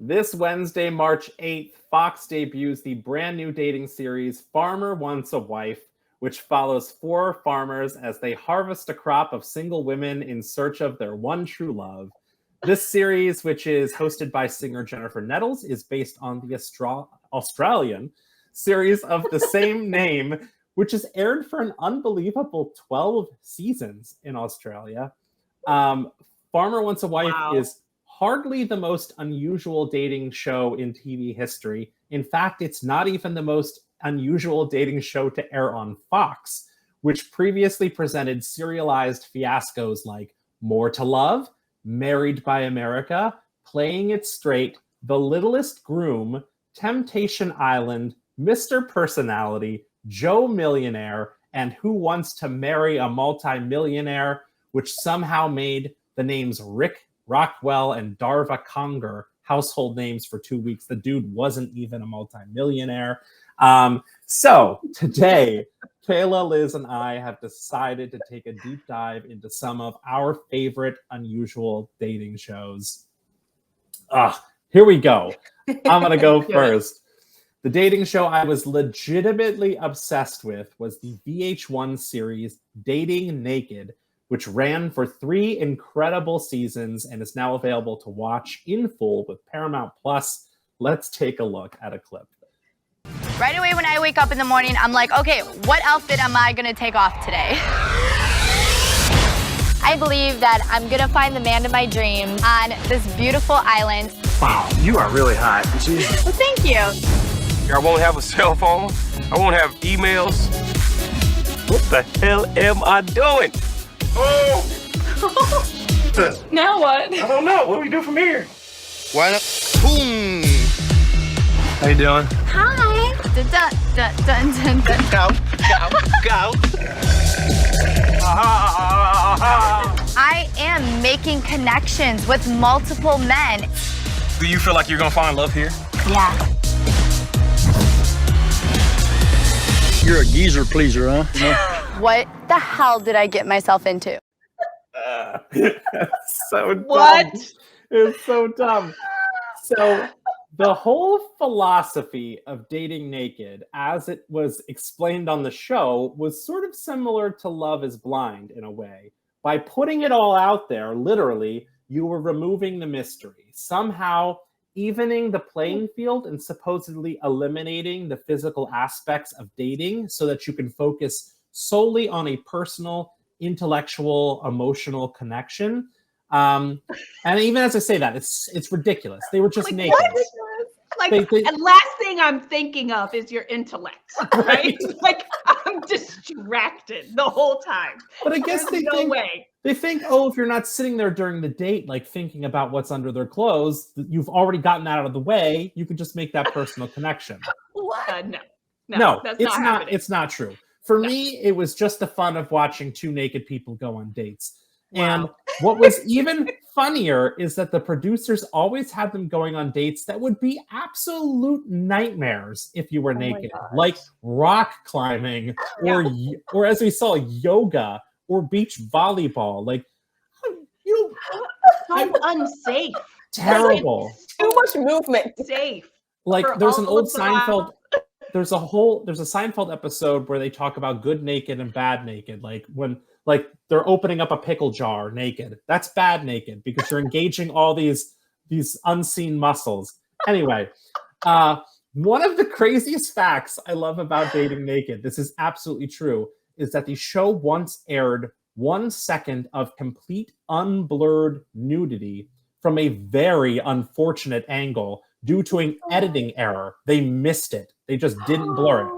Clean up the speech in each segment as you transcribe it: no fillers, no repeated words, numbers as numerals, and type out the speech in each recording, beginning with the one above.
This Wednesday, March 8th, Fox debuts the brand new dating series, Farmer Wants a Wife, which follows 4 farmers as they harvest a crop of single women in search of their one true love. This series, which is hosted by singer Jennifer Nettles, is based on the Australian series of the same name, which is aired for an unbelievable 12 seasons in Australia. Farmer Wants a Wife is hardly the most unusual dating show in TV history. In fact, it's not even the most unusual dating show to air on Fox, which previously presented serialized fiascos like More to Love, Married by America, Playing It Straight, The Littlest Groom, Temptation Island, Mr. Personality, Joe Millionaire, and Who Wants to Marry a Multi-Millionaire, which somehow made the names Rick Rockwell and Darva Conger household names for 2 weeks. The dude wasn't even a multimillionaire. So today, Kayla, Liz, and I have decided to take a deep dive into some of our favorite unusual dating shows. Here we go. I'm going to go first. The dating show I was legitimately obsessed with was the VH1 series Dating Naked, which ran for 3 incredible seasons and is now available to watch in full with Paramount Plus. Let's take a look at a clip. Right away when I wake up in the morning, I'm like, okay, what outfit am I gonna take off today? I believe that I'm gonna find the man of my dreams on this beautiful island. Wow, you are really hot. Well, thank you. I won't have a cell phone. I won't have emails. What the hell am I doing? Oh! Now what? I don't know. What do we do from here? Why not? Boom! How you doing? Hi. Dun, dun, dun, dun, dun, dun. Go. I am making connections with multiple men. Do you feel like you're gonna find love here? Yeah. You're a geezer pleaser, huh? Yeah. What the hell did I get myself into? So dumb. What? It's so dumb. So the whole philosophy of Dating Naked, as it was explained on the show, was sort of similar to Love is Blind in a way. By putting it all out there, literally, you were removing the mystery, somehow evening the playing field and supposedly eliminating the physical aspects of dating so that you can focus solely on a personal, intellectual, emotional connection. And even as I say that, it's ridiculous. They were just naked. What? And last thing I'm thinking of is your intellect, right? Like I'm distracted the whole time. But I guess they think, oh, if you're not sitting there during the date, like thinking about what's under their clothes, you've already gotten that out of the way. You can just make that personal connection. What? No, that's it's not. happening. It's not true. For me, it was just the fun of watching 2 naked people go on dates. Wow. And what was even funnier is that the producers always had them going on dates that would be absolute nightmares if you were naked, like rock climbing, or as we saw, yoga or beach volleyball. Like, So unsafe. Terrible. Too much movement. Safe. Like there's an all old of the Seinfeld. There's a Seinfeld episode where they talk about good naked and bad naked. Like when they're opening up a pickle jar naked. That's bad naked because you're engaging all these unseen muscles. Anyway, one of the craziest facts I love about Dating Naked, this is absolutely true, is that the show once aired 1 second of complete unblurred nudity from a very unfortunate angle due to an editing error. They missed it. They just didn't blur it.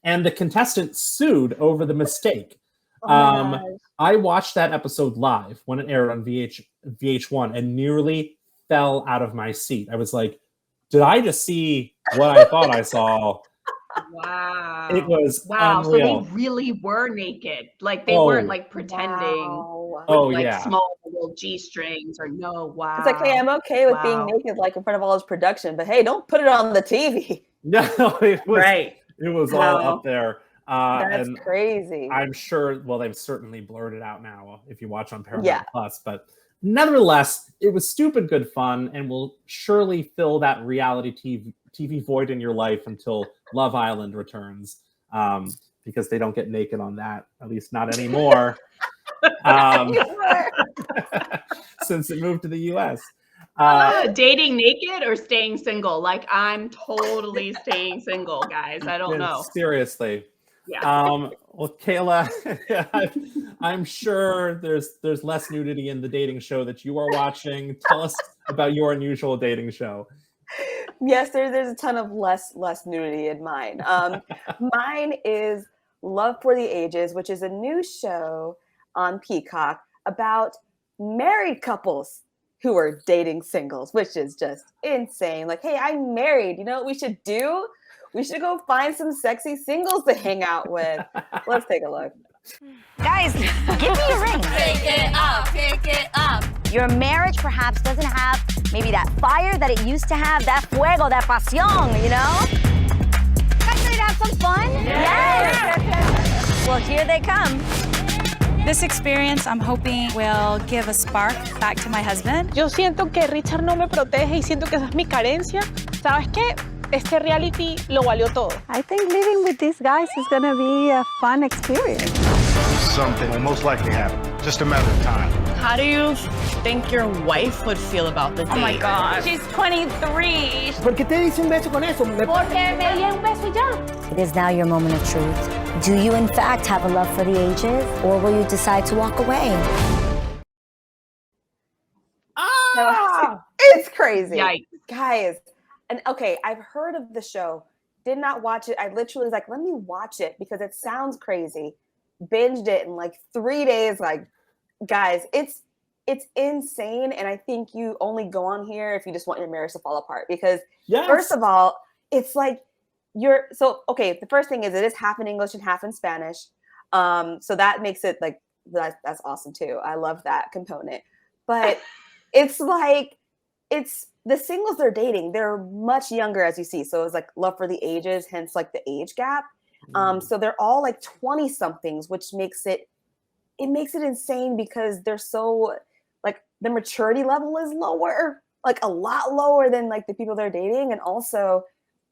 And the contestant sued over the mistake. I watched that episode live when it aired on VH1 and nearly fell out of my seat. I was like, did I just see what I thought I saw? Wow. It was wow. unreal. So they really were naked. Like they weren't like pretending. Wow. Oh, like yeah. small little G-strings or no. Wow. It's like, hey, I'm okay with being naked, like in front of all his production, but hey, don't put it on the TV. No, it was Right. It was all up there. That's and crazy. I'm sure, well, they've certainly blurred it out now if you watch on Paramount Plus, but Nevertheless, it was stupid good fun and will surely fill that reality TV void in your life until Love Island returns, because they don't get naked on that, at least not anymore, since it moved to the US. Dating naked or staying single? Like, I'm totally staying single, guys. I don't know. Seriously. Yeah. Well, Kayla, I'm sure there's less nudity in the dating show that you are watching. Tell us about your unusual dating show. Yes, there's a ton of less nudity in mine. Mine is Love for the Ages, which is a new show on Peacock about married couples who are dating singles, which is just insane. Like, hey, I'm married. You know what we should do? We should go find some sexy singles to hang out with. Let's take a look. Guys, give me a ring. Pick it up, pick it up. Your marriage perhaps doesn't have maybe that fire that it used to have, that fuego, that pasión, you know? Guys ready to have some fun? Yes! Well, here they come. This experience, I'm hoping, will give a spark back to my husband. Yo siento que Richard no me protege y siento que esa es mi carencia. ¿Sabes qué? Este reality lo valió todo. I think living with these guys is gonna be a fun experience. Something will most likely happen. Just a matter of time. How do you think your wife would feel about the date? Oh my God. She's 23. ¿Por qué te dice un beso con eso? Porque me di un beso y ya. It is now your moment of truth. Do you in fact have a love for the ages, or will you decide to walk away? It's crazy. Yikes. Guys. And okay, I've heard of the show, did not watch it. I literally was like, let me watch it because it sounds crazy. Binged it in like 3 days. Like, guys, it's insane. And I think you only go on here if you just want your marriage to fall apart. Because first of all, it's like the first thing is it is half in English and half in Spanish. So that makes it like, that's awesome too. I love that component. But it's like, the singles they're dating, they're much younger, as you see. So it's like Love for the Ages, hence like the age gap. So they're all like 20 somethings, which makes it insane because they're so like the maturity level is lower, like a lot lower than like the people they're dating. And also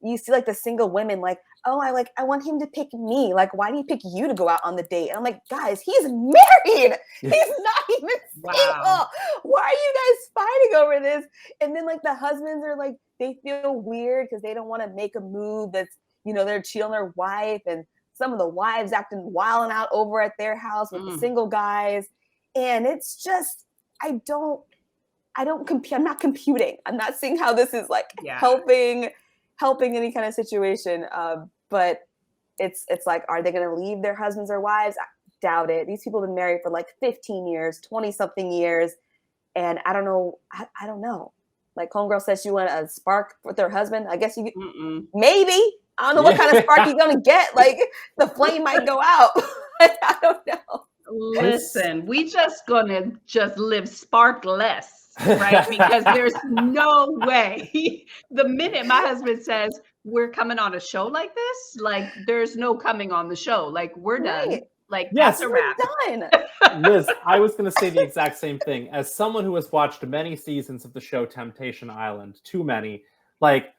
you see like the single women like, oh, I want him to pick me. Like, why do you pick you to go out on the date? And I'm like, guys, he's married. He's not even single. Why are you guys fighting over this? And then like the husbands are like, they feel weird because they don't want to make a move that's, you know, they're cheating on their wife, and some of the wives acting wilding out over at their house with the single guys. And it's just, I'm not computing. I'm not seeing how this is like helping any kind of situation. But it's like, are they going to leave their husbands or wives? I doubt it. These people have been married for like 15 years, 20 something years. And I don't know. I don't know. Like homegirl says she wanted a spark with her husband. I guess maybe. I don't know what kind of spark you're going to get. Like the flame might go out. I don't know. Listen, we just gonna live sparkless, right? Because there's no way. The minute my husband says we're coming on a show like this, like there's no coming on the show. Like we're done. Like that's a wrap. Done. Liz, I was going to say the exact same thing. As someone who has watched many seasons of the show Temptation Island, too many, like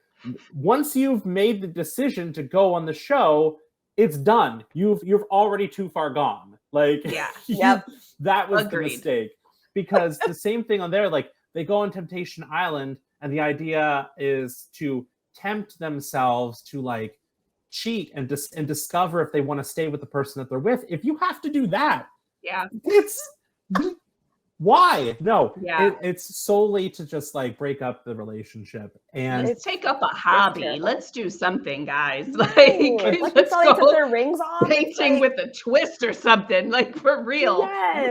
once you've made the decision to go on the show, it's done. You've already too far gone. Like, that was the mistake. Because the same thing on there, like they go on Temptation Island, and the idea is to tempt themselves to like cheat and discover if they want to stay with the person that they're with. If you have to do that, it's why? No, it's solely to just like break up the relationship and let's take up a hobby. Let's do something, guys. Like let's go put their rings off. Painting with a twist or something, like for real.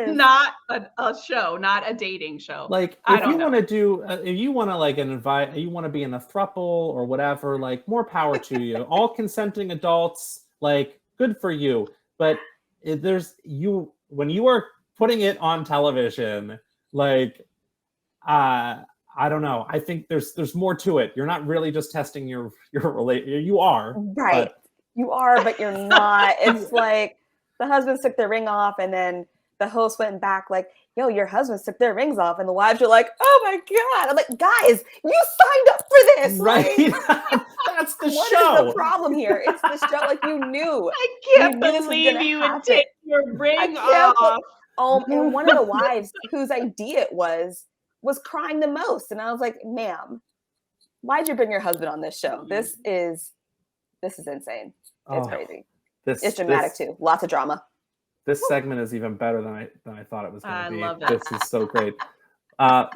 Not a show, not a dating show. Like if you want to do, if you want to like you want to be in a throuple or whatever, like more power to you. All consenting adults, like good for you. But when you are putting it on television, like I don't know. I think there's more to it. You're not really just testing your you are. Right. You are, but you're not. It's like the husbands took their ring off and then the host went back like, yo, your husbands took their rings off, and the wives were like, oh my God. I'm like, guys, you signed up for this. Right. Like, That's the what show. is the problem here? It's the show. Like, you knew. I can't knew this was believe gonna you would happen. take your ring off. And one of the wives whose idea it was crying the most. And I was like, ma'am, why'd you bring your husband on this show? This is insane. It's crazy. It's dramatic too. Lots of drama. This segment is even better than I thought it was going to be. I love it. This is so great.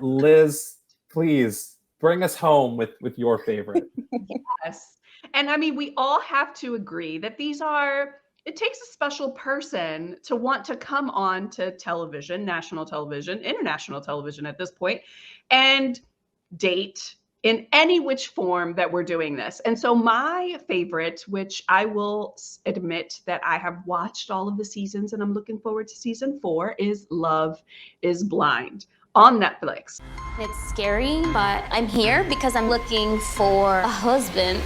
Liz, please bring us home with your favorite. Yes. And I mean, we all have to agree that it takes a special person to want to come on to television, national television, international television at this point, and date in any which form that we're doing this. And so my favorite, which I will admit that I have watched all of the seasons and I'm looking forward to season 4, is Love is Blind on Netflix. It's scary, but I'm here because I'm looking for a husband.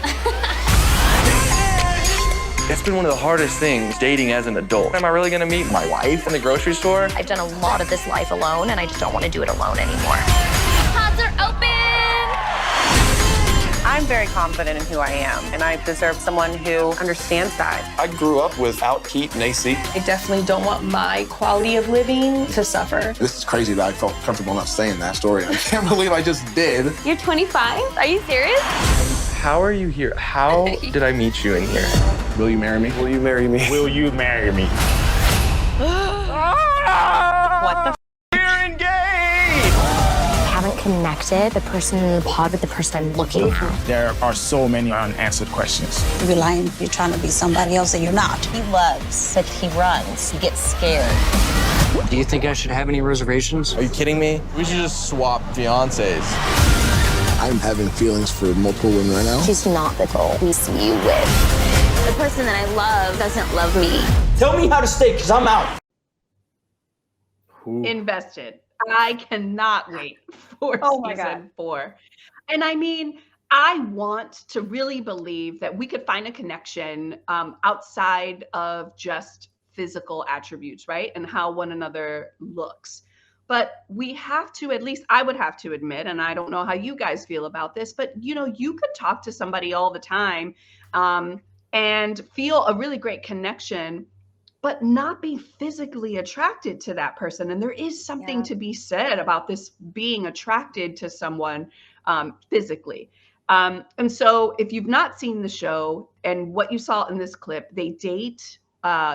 It's been one of the hardest things dating as an adult. Am I really gonna meet my wife in the grocery store? I've done a lot of this life alone, and I just don't want to do it alone anymore. Pods are open! I'm very confident in who I am, and I deserve someone who understands that. I grew up without heat and AC. I definitely don't want my quality of living to suffer. This is crazy that I felt comfortable enough saying that story. I can't believe I just did. You're 25? Are you serious? How are you here? How did I meet you in here? Will you marry me? Will you marry me? Will you marry me? What the You're engaged! Haven't connected the person in the pod with the person I'm looking at. There are so many unanswered questions. You're lying. You're trying to be somebody else and you're not. He loves, but he runs. He gets scared. Do you think I should have any reservations? Are you kidding me? We should just swap fiancés. I'm having feelings for multiple women right now. She's not the girl we see you with. The person that I love doesn't love me. Tell me how to stay, because I'm out. Invested. I cannot wait for my season 4. And I mean, I want to really believe that we could find a connection outside of just physical attributes, right? And how one another looks. But we have to, at least I would have to admit, and I don't know how you guys feel about this, but you could talk to somebody all the time and feel a really great connection, but not be physically attracted to that person. And there is something to be said about this being attracted to someone physically. And so if you've not seen the show and what you saw in this clip, they date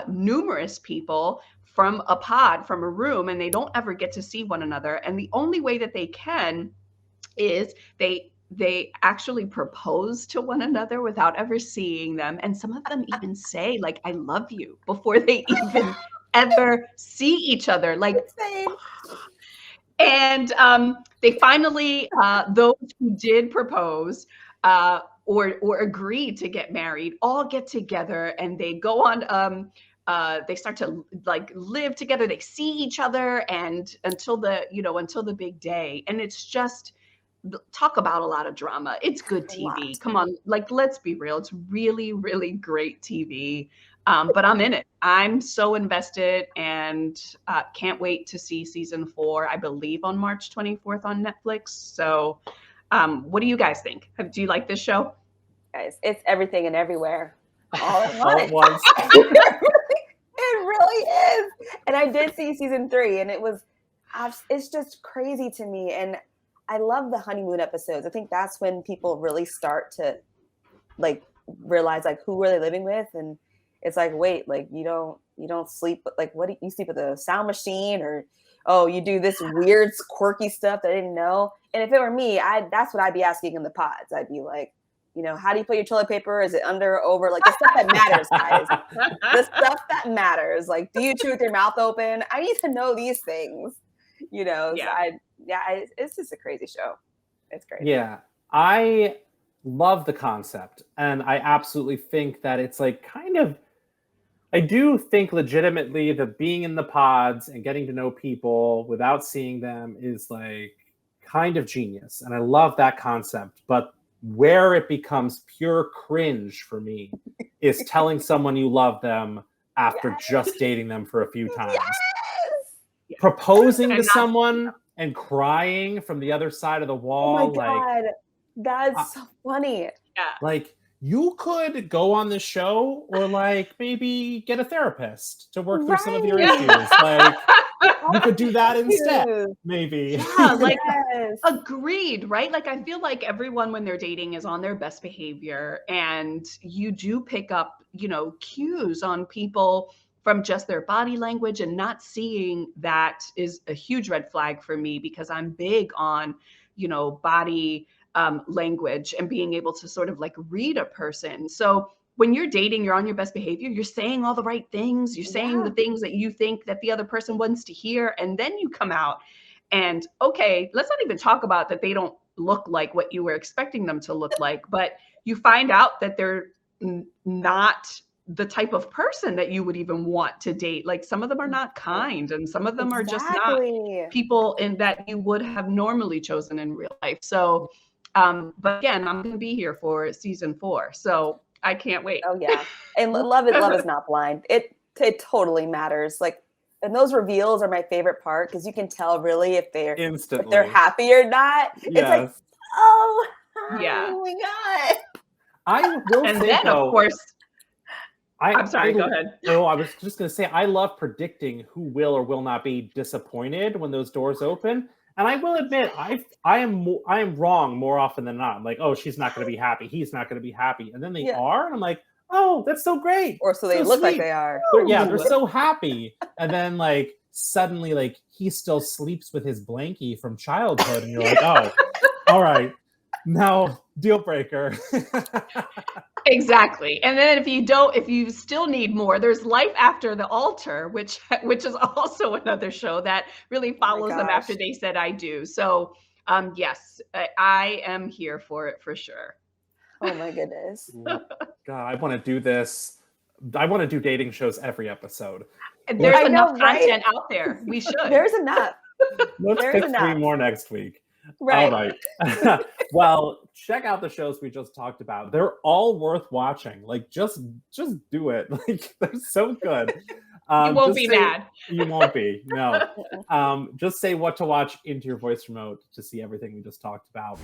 numerous people from a pod, from a room, and they don't ever get to see one another. And the only way that they can is they actually propose to one another without ever seeing them. And some of them even say, like, I love you before they even ever see each other. Like, and they finally, those who did propose or agree to get married, all get together and they go on, they start to like live together. They see each other and until the big day. And it's just, talk about a lot of drama. It's good TV. Come on, like, let's be real. It's really, really great TV. But I'm in it. I'm so invested and can't wait to see season 4, I believe on March 24th on Netflix. So what do you guys think? Do you like this show? Guys, it's everything and everywhere. All at All at once. once. It really is. And I did see season 3 and it's just crazy to me. And I love the honeymoon episodes. I think that's when people really start to like realize like who are they living with, and it's like, wait, like you don't sleep, like what do you sleep with a sound machine, or oh, you do this weird quirky stuff that I didn't know. And if it were me, that's what I'd be asking in the pods. I'd be like, how do you put your toilet paper? Is it under, over? Like the stuff that matters, guys. The stuff that matters. Like, do you chew with your mouth open? I need to know these things. So it's just a crazy show. It's crazy. Yeah, I love the concept, and I absolutely think that it's like I do think legitimately that being in the pods and getting to know people without seeing them is like kind of genius, and I love that concept. But where it becomes pure cringe for me is telling someone you love them after just dating them for a few times. proposing And to not- someone and crying from the other side of the Oh wall. my God. That's so funny. Like you could go on this show or like maybe get a therapist to work through some of your issues. Like you could do that instead, maybe. Yeah, like agreed, right? Like I feel like everyone when they're dating is on their best behavior, and you do pick up, cues on people from just their body language, and not seeing that is a huge red flag for me, because I'm big on, body language and being able to sort of like read a person. So when you're dating, you're on your best behavior, you're saying all the right things, you're saying the things that you think that the other person wants to hear, and then you come out and, okay, let's not even talk about that they don't look like what you were expecting them to look like, but you find out that they're not the type of person that you would even want to date. Like some of them are not kind, and some of them are just not people in that you would have normally chosen in real life. So, but again, I'm going to be here for season 4. So I can't wait. Oh yeah. And love is not blind. It totally matters. Like, and those reveals are my favorite part, because you can tell really if they're happy or not. Yes. It's like, oh yeah. Oh my God. I will and say, then though, of course, I'm sorry, go ahead. No, I was just going to say, I love predicting who will or will not be disappointed when those doors open. And I will admit, I am wrong more often than not. I'm like, oh, she's not going to be happy. He's not going to be happy. And then they are. And I'm like, oh, that's so great. Or so they look like they are. They're so happy. And then like suddenly like he still sleeps with his blankie from childhood. And you're like, oh, all right. Now, deal breaker. Exactly. And then if you still need more, there's Life After the Altar, which is also another show that really follows them after They Said I Do. So yes, I am here for it for sure. Oh my goodness. God, I want to do this. I want to do dating shows every episode. There's enough content out there. We should. There's enough. Let's pick 3 more next week. Right. All right. Well, check out the shows we just talked about. They're all worth watching. Like, just do it. Like, they're so good. You won't be mad. You won't be. No. Just say what to watch into your voice remote to see everything we just talked about.